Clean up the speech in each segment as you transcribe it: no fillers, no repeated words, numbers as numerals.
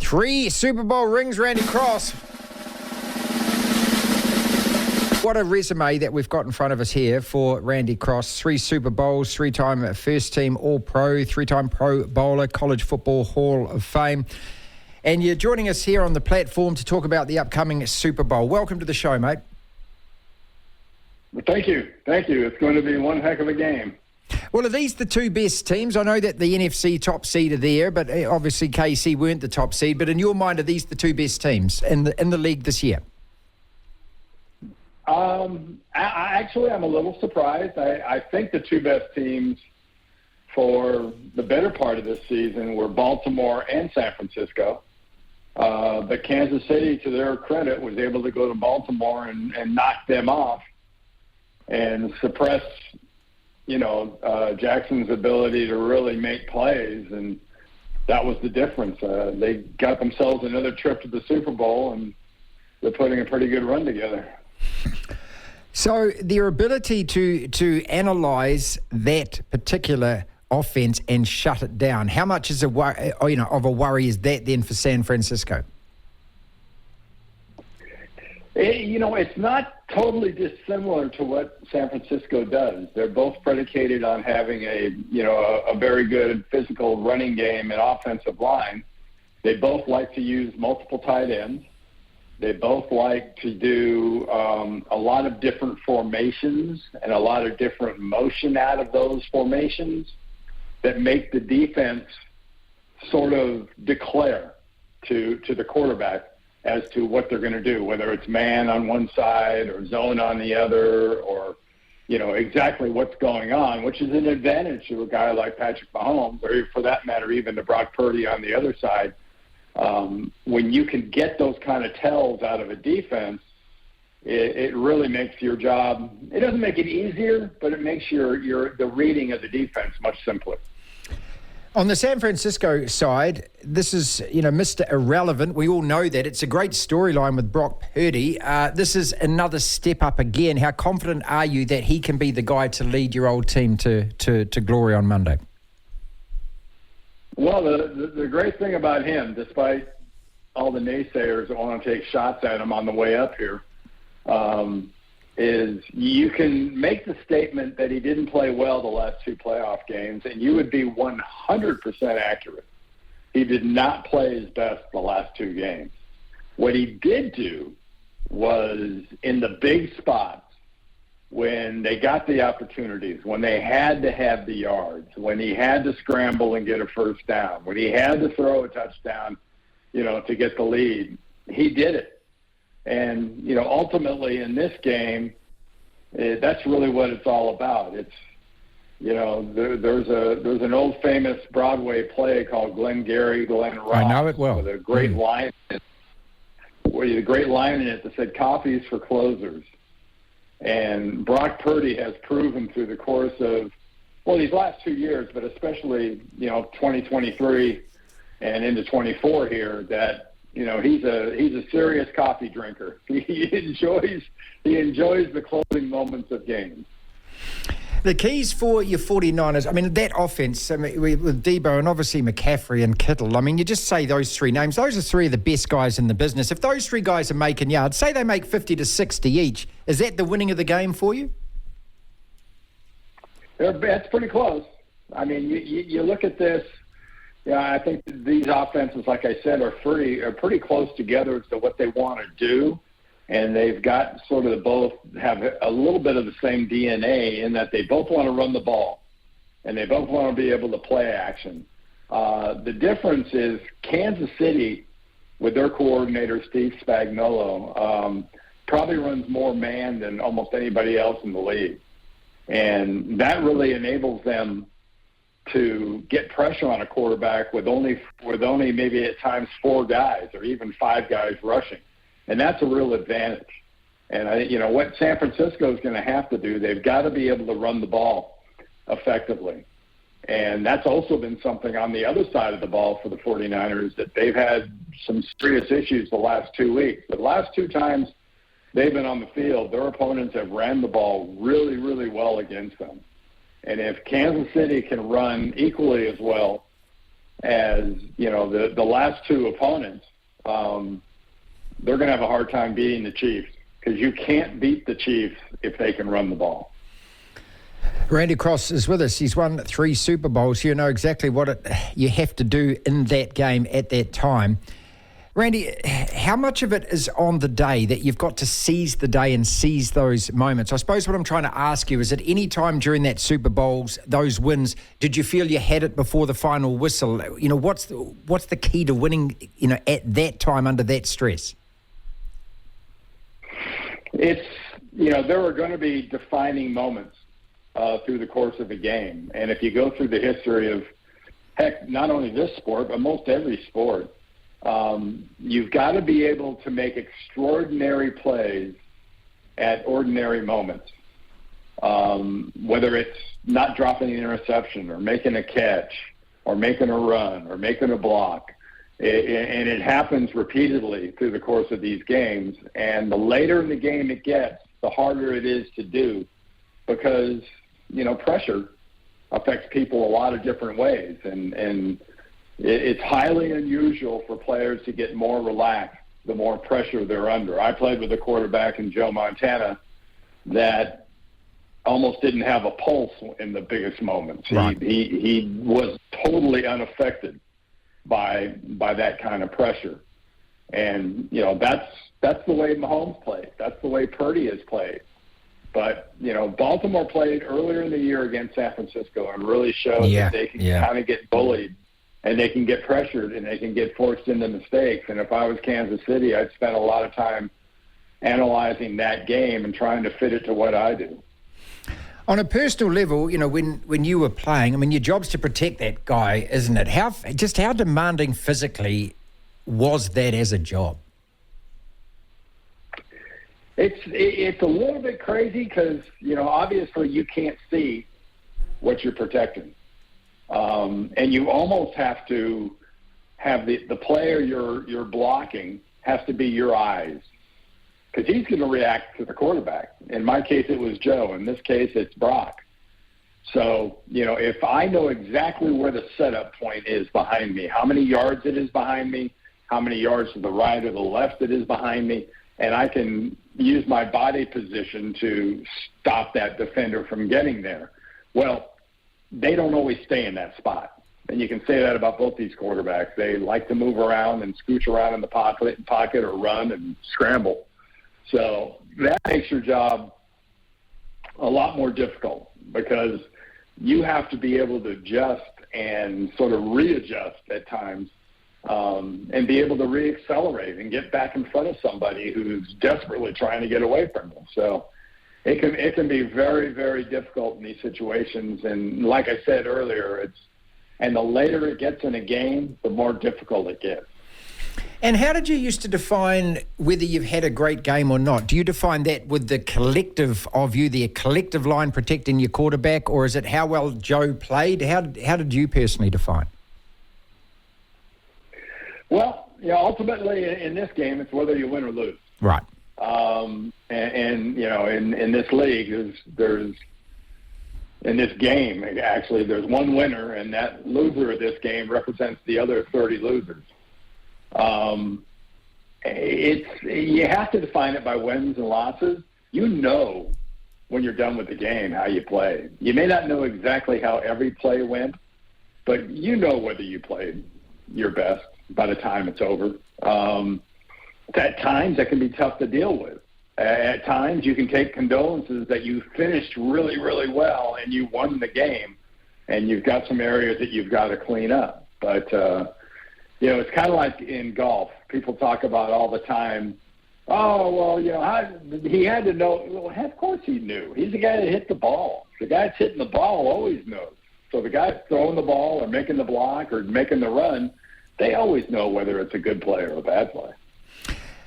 3 Super Bowl rings, Randy Cross. What a resume that we've got in front of us here for Randy Cross. 3 Super Bowls, 3-time first-team All-Pro, 3-time Pro Bowler, College Football Hall of Fame. And you're joining us here on the platform to talk about the upcoming Super Bowl. Welcome to the show, mate. Well, thank you. It's going to be one heck of a game. Well, are these the two best teams? I know that the NFC top seed are there, but obviously KC weren't the top seed. But in your mind, are these the two best teams in the league this year? I'm a little surprised. I think the two best teams for the better part of this season were Baltimore and San Francisco. But Kansas City, to their credit, was able to go to Baltimore and knock them off and suppress, Jackson's ability to really make plays. And that was the difference. They got themselves another trip to the Super Bowl, and they're putting a pretty good run together. So their ability to analyze that particular offense and shut it down, how much is of a worry is that then for San Francisco? It's not totally dissimilar to what San Francisco does. They're both predicated on having a very good physical running game and offensive line. They both like to use multiple tight ends. They both like to do a lot of different formations and a lot of different motion out of those formations that make the defense sort of declare to the quarterback as to what they're going to do, whether it's man on one side or zone on the other, or, exactly what's going on, which is an advantage to a guy like Patrick Mahomes, or for that matter, even to Brock Purdy on the other side. When you can get those kind of tells out of a defense, it really makes your job, it doesn't make it easier, but it makes the reading of the defense much simpler. On the San Francisco side, this is, Mr. Irrelevant. We all know that. It's a great storyline with Brock Purdy. This is another step up again. How confident are you that he can be the guy to lead your old team to glory on Monday? Well, the great thing about him, despite all the naysayers that want to take shots at him on the way up here, is you can make the statement that he didn't play well the last 2 playoff games, and you would be 100% accurate. He did not play his best the last 2 games. What he did do was in the big spots, when they got the opportunities, when they had to have the yards, when he had to scramble and get a first down, when he had to throw a touchdown, to get the lead, he did it. And, ultimately in this game, that's really what it's all about. It's, there's an old famous Broadway play called Glenn Ross. I know it well. With a great line, a great line in it that said, "Coffee's for closers." And Brock Purdy has proven through the course of, these last 2 years, but especially, 2023 and into 24 here, that, he's a serious coffee drinker. He enjoys the closing moments of games. The keys for your 49ers, that offense, with Debo and obviously McCaffrey and Kittle, you just say those 3 names. Those are 3 of the best guys in the business. If those 3 guys are making yards, say they make 50 to 60 each, is that the winning of the game for you? That's pretty close. You look at this, I think these offenses, like I said, are pretty close together as to what they want to do. And they've got sort of both have a little bit of the same DNA in that they both want to run the ball and they both want to be able to play action. The difference is Kansas City, with their coordinator, Steve Spagnuolo, probably runs more man than almost anybody else in the league. And that really enables them to get pressure on a quarterback with only maybe at times 4 guys or even 5 guys rushing. And that's a real advantage. And, what San Francisco is going to have to do, they've got to be able to run the ball effectively. And that's also been something on the other side of the ball for the 49ers, that they've had some serious issues the last 2 weeks. The last 2 times they've been on the field, their opponents have ran the ball really, really well against them. And if Kansas City can run equally as well, as, the last two opponents, they're going to have a hard time beating the Chiefs, because you can't beat the Chiefs if they can run the ball. Randy Cross is with us. He's won 3 Super Bowls. You know exactly what you have to do in that game at that time. Randy, how much of it is on the day that you've got to seize the day and seize those moments? I suppose what I'm trying to ask you is, at any time during that Super Bowls, those wins, did you feel you had it before the final whistle? What's the key to winning, at that time under that stress? It's, there are going to be defining moments through the course of a game. And if you go through the history of, heck, not only this sport, but most every sport, you've got to be able to make extraordinary plays at ordinary moments. Whether it's not dropping an interception or making a catch or making a run or making a block. And it happens repeatedly through the course of these games. And the later in the game it gets, the harder it is to do, because, pressure affects people a lot of different ways. And it's highly unusual for players to get more relaxed the more pressure they're under. I played with a quarterback in Joe Montana that almost didn't have a pulse in the biggest moments. Right. He was totally unaffected by that kind of pressure. And, that's the way Mahomes played. That's the way Purdy has played. But, Baltimore played earlier in the year against San Francisco and really showed that they can kind of get bullied, and they can get pressured, and they can get forced into mistakes. And if I was Kansas City, I'd spend a lot of time analyzing that game and trying to fit it to what I do. On a personal level, when you were playing, your job's to protect that guy, isn't it? How demanding physically was that as a job? It's a little bit crazy because, obviously you can't see what you're protecting. And you almost have to have the player you're blocking has to be your eyes, because he's going to react to the quarterback. In my case, it was Joe. In this case, it's Brock. So, if I know exactly where the setup point is behind me, how many yards it is behind me, how many yards to the right or the left it is behind me, and I can use my body position to stop that defender from getting there. Well, they don't always stay in that spot. And you can say that about both these quarterbacks. They like to move around and scooch around in the pocket or run and scramble. So that makes your job a lot more difficult, because you have to be able to adjust and sort of readjust at times, and be able to reaccelerate and get back in front of somebody who's desperately trying to get away from you. So it can be very, very difficult in these situations. And like I said earlier, and the later it gets in a game, the more difficult it gets. And how did you used to define whether you've had a great game or not? Do you define that with the collective of you, the collective line protecting your quarterback, or is it how well Joe played? How did you personally define? Well, ultimately in this game, it's whether you win or lose. Right. In this league, there's in this game, actually, there's one winner, and that loser of this game represents the other 30 losers. You have to define it by wins and losses. When you're done with the game how you play. You may not know exactly how every play went, but whether you played your best by the time it's over. At times that can be tough to deal with. At times you can take condolences that you finished really, really well and you won the game, and you've got some areas that you've got to clean up. But, it's kind of like in golf. People talk about all the time, he had to know. Well, of course he knew. He's the guy that hit the ball. The guy that's hitting the ball always knows. So the guy throwing the ball or making the block or making the run, they always know whether it's a good play or a bad play.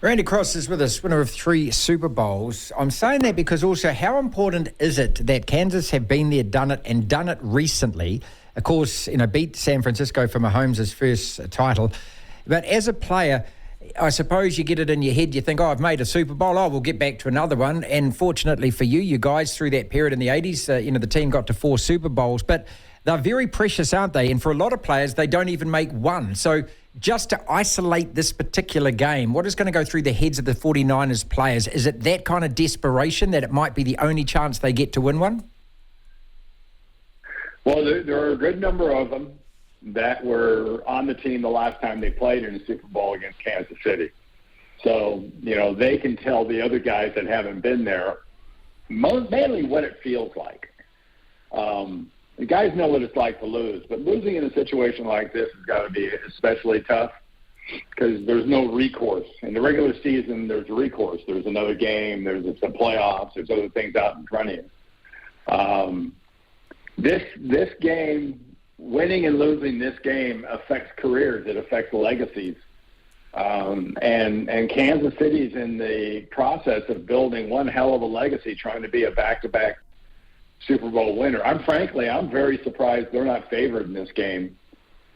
Randy Cross is with us, winner of 3 Super Bowls. I'm saying that because also how important is it that Kansas have been there, done it recently? Of course, beat San Francisco for Mahomes' first title. But as a player, I suppose you get it in your head, you think, I've made a Super Bowl, we'll get back to another one. And fortunately for you guys, through that period in the 80s, the team got to 4 Super Bowls. But they're very precious, aren't they? And for a lot of players, they don't even make one. So just to isolate this particular game, what is going to go through the heads of the 49ers players? Is it that kind of desperation that it might be the only chance they get to win one? Well, there are a good number of them that were on the team the last time they played in the Super Bowl against Kansas City. So, they can tell the other guys that haven't been there mainly what it feels like. The guys know what it's like to lose, but losing in a situation like this has got to be especially tough because there's no recourse. In the regular season, there's recourse. There's another game. There's the playoffs. There's other things out in front of you. This game, winning and losing this game affects careers. It affects legacies. And Kansas City's in the process of building one hell of a legacy, trying to be a back-to-back Super Bowl winner. I'm very surprised they're not favored in this game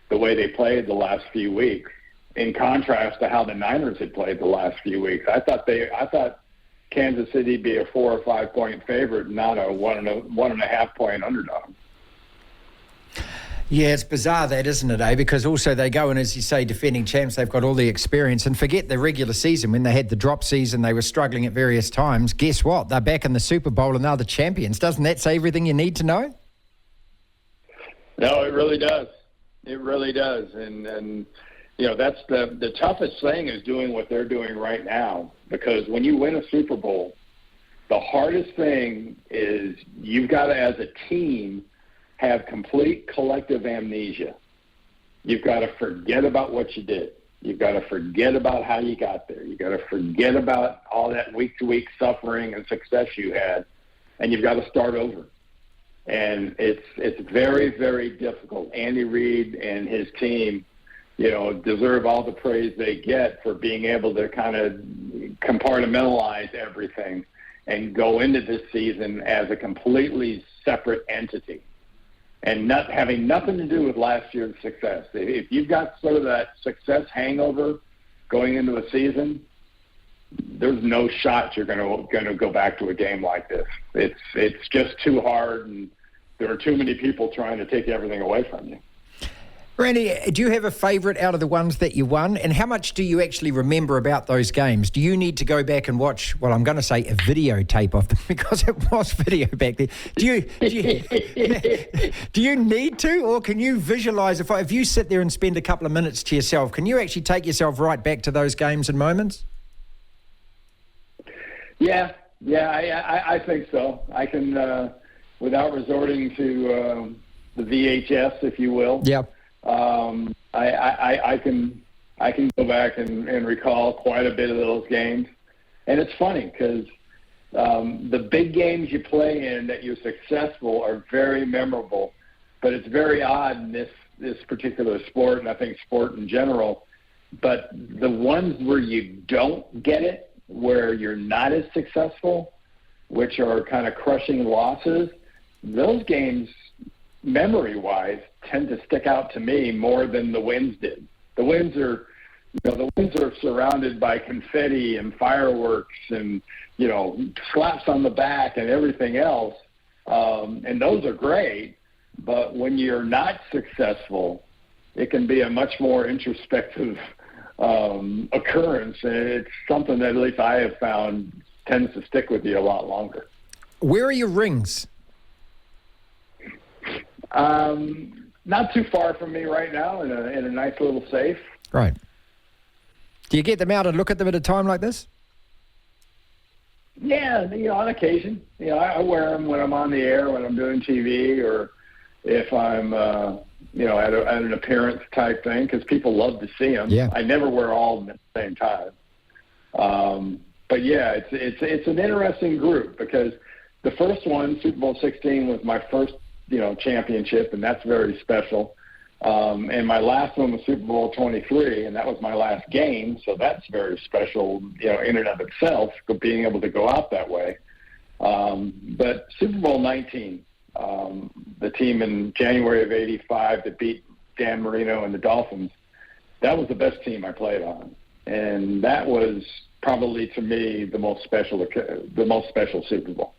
the way they played the last few weeks, in contrast to how the Niners had played the last few weeks. I thought Kansas City be a 4 or 5 point favorite, not a 1.5 point underdog. Yeah, it's bizarre that, isn't it, eh? Because also they go and, as you say, defending champs, they've got all the experience. And forget the regular season when they had the drop season, they were struggling at various times. Guess what? They're back in the Super Bowl and they're the champions. Doesn't that say everything you need to know? No, it really does. It really does. And that's the toughest thing is doing what they're doing right now. Because when you win a Super Bowl, the hardest thing is you've got to, as a team, have complete collective amnesia. You've got to forget about what you did. You've got to forget about how you got there. You've got to forget about all that week-to-week suffering and success you had, and you've got to start over. And it's very, very difficult. Andy Reid and his team, deserve all the praise they get for being able to kind of compartmentalize everything and go into this season as a completely separate entity. And not having nothing to do with last year's success. If you've got sort of that success hangover going into a season, there's no shot you're going to go back to a game like this. It's just too hard, and there are too many people trying to take everything away from you. Randy, do you have a favourite out of the ones that you won? And how much do you actually remember about those games? Do you need to go back and watch, well, I'm going to say a videotape of them because it was video back then. Do you need to, or can you visualise, if you sit there and spend a couple of minutes to yourself, can you actually take yourself right back to those games and moments? Yeah, I think so. I can, without resorting to the VHS, if you will. Yeah. I can go back and recall quite a bit of those games. And it's funny because the big games you play in that you're successful are very memorable, but it's very odd in this particular sport, and I think sport in general. But the ones where you don't get it, where you're not as successful, which are kind of crushing losses, those games, memory-wise, tend to stick out to me more than the wins did. The wins are surrounded by confetti and fireworks and, slaps on the back and everything else. And those are great. But when you're not successful, it can be a much more introspective occurrence. And it's something that at least I have found tends to stick with you a lot longer. Where are your rings? Not too far from me right now in a nice little safe. Right. Do you get them out and look at them at a time like this? Yeah, on occasion. I wear them when I'm on the air, when I'm doing TV, or if I'm, at an appearance type thing, because people love to see them. Yeah. I never wear all of them at the same time. But yeah, it's an interesting group because the first one, Super Bowl 16, was my first championship, and that's very special. And my last one was Super Bowl 23, and that was my last game, so that's very special, in and of itself, being able to go out that way. But Super Bowl 19, the team in January of '85 that beat Dan Marino and the Dolphins, that was the best team I played on, and that was probably to me the most special Super Bowl.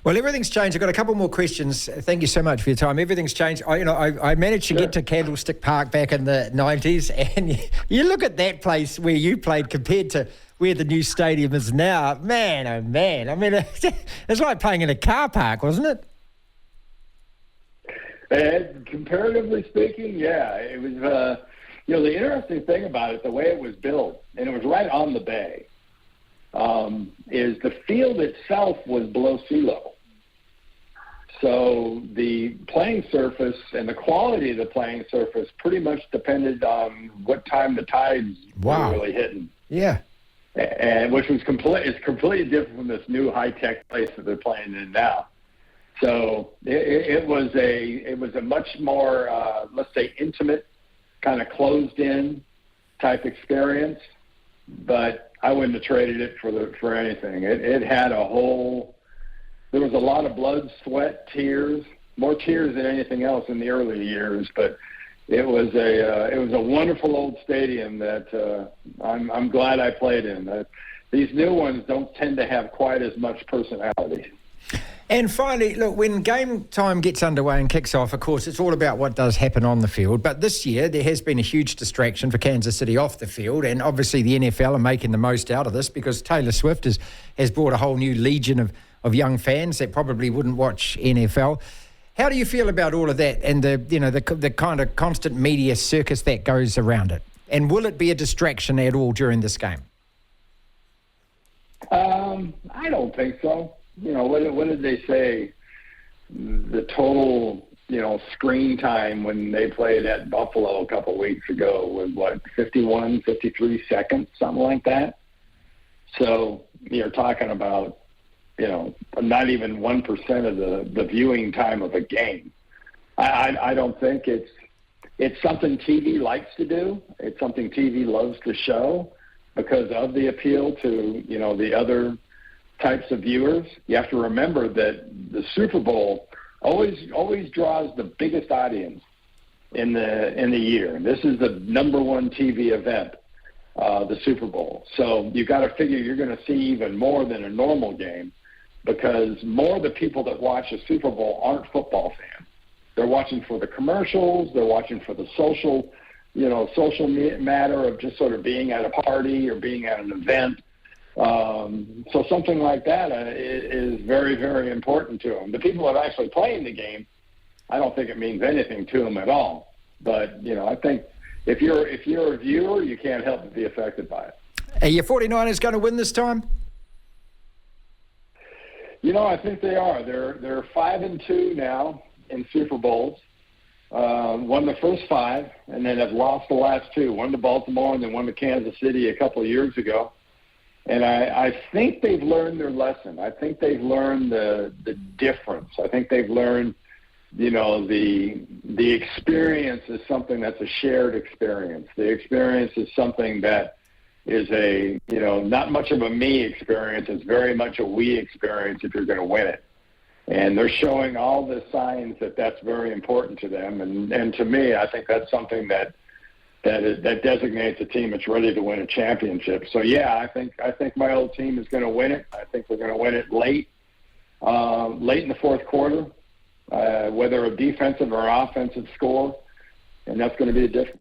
Well, everything's changed. I've got a couple more questions. Thank you so much for your time. Everything's changed. I managed to get to Candlestick Park back in the 90s, and you look at that place where you played compared to where the new stadium is now. Man, oh man. I mean, it's like playing in a car park, wasn't it? And comparatively speaking, yeah. It was, the interesting thing about it, the way it was built, and it was right on the bay, is the field itself was below sea level. So the playing surface and the quality of the playing surface pretty much depended on what time the tides were really hitting. Yeah. And which was completely different from this new high-tech place that they're playing in now. So it was a much more, let's say, intimate, kind of closed-in type experience. But I wouldn't have traded it for anything. It had there was a lot of blood, sweat, tears, more tears than anything else in the early years. But it was a wonderful old stadium that I'm glad I played in. These new ones don't tend to have quite as much personality. And finally, look, when game time gets underway and kicks off, of course, it's all about what does happen on the field. But this year, there has been a huge distraction for Kansas City off the field. And obviously, the NFL are making the most out of this because Taylor Swift has brought a whole new legion of young fans that probably wouldn't watch NFL. How do you feel about all of that and the kind of constant media circus that goes around it? And will it be a distraction at all during this game? I don't think so. What did they say? The total, screen time when they played at Buffalo a couple weeks ago was 51, 53 seconds, something like that. So you're talking about, not even 1% of the viewing time of a game. I don't think it's something TV likes to do. It's something TV loves to show because of the appeal to, the other types of viewers. You have to remember that the Super Bowl always draws the biggest audience in the year. And this is the number one TV event, the Super Bowl. So you've got to figure you're going to see even more than a normal game because more of the people that watch a Super Bowl aren't football fans. They're watching for the commercials. They're watching for the social matter of just sort of being at a party or being at an event. So something like that is very, very important to them. The people that are actually playing the game, I don't think it means anything to them at all. But, I think if you're a viewer, you can't help but be affected by it. Are your 49ers going to win this time? I think they are. They're 5-2 now in Super Bowls. Won the first 5 and then have lost the last 2. One to Baltimore and then one to Kansas City a couple of years ago. And I think they've learned their lesson. I think they've learned the difference. I think they've learned, the experience is something that's a shared experience. The experience is something that is not much of a me experience. It's very much a we experience if you're going to win it. And they're showing all the signs that that's very important to them. And to me, I think that's something that designates a team that's ready to win a championship. So, yeah, I think my old team is going to win it. I think we're going to win it late in the fourth quarter, whether a defensive or offensive score, and that's going to be the difference.